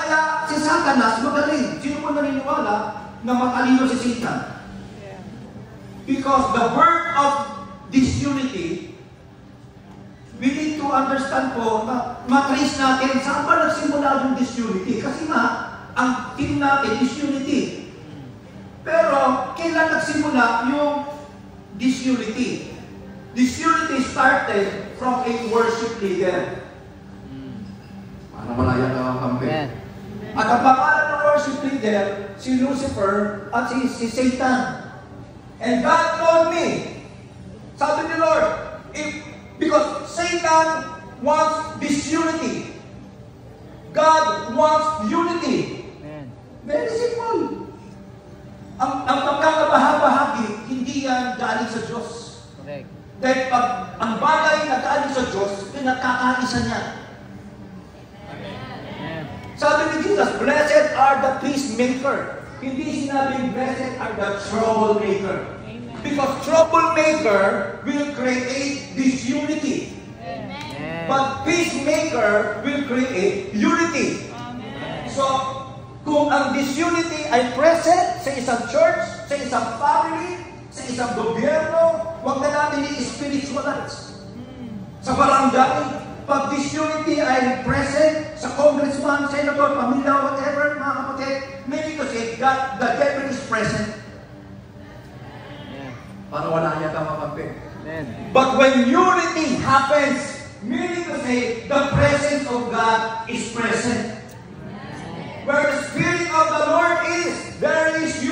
Kaya si Satanas magaling. Sino po naniniwala na matalino si Satan? Because the birth of disunity, we need to understand po na matrace natin saan ba nagsimula yung disunity. Kasi nga, ang team natin is unity. Pero, kailan nagsimula yung disunity? Disunity started from a worship leader. Para malaya ka ang kampi. At ang pangalan ng worship leader, si Lucifer at si Satan. And God told me, sabi ni Lord, because Satan wants disunity. God wants unity. Very simple. Ang pagkakabahabahagi, hindi yan galing sa Diyos. Correct. Dahil pag ang bagay na galing sa Diyos, pinagkakaisa niya. Sabi ni Jesus, blessed are the peacemaker. Hindi sinabing blessed are the troublemaker. Because troublemaker will create disunity. But peacemaker will create unity. So, kung ang disunity ay present sa isang church, sa isang family, sa isang gobyerno, huwag na natin i-spiritualize. Sa barangay, pag disunity ay present sa congressman, senator, pamilya, whatever, mga kapatid, maybe to say that the devil is present. Para malaya ka makampi. But when unity happens, meaning to say the presence of God is present. Where the Spirit of the Lord is, there is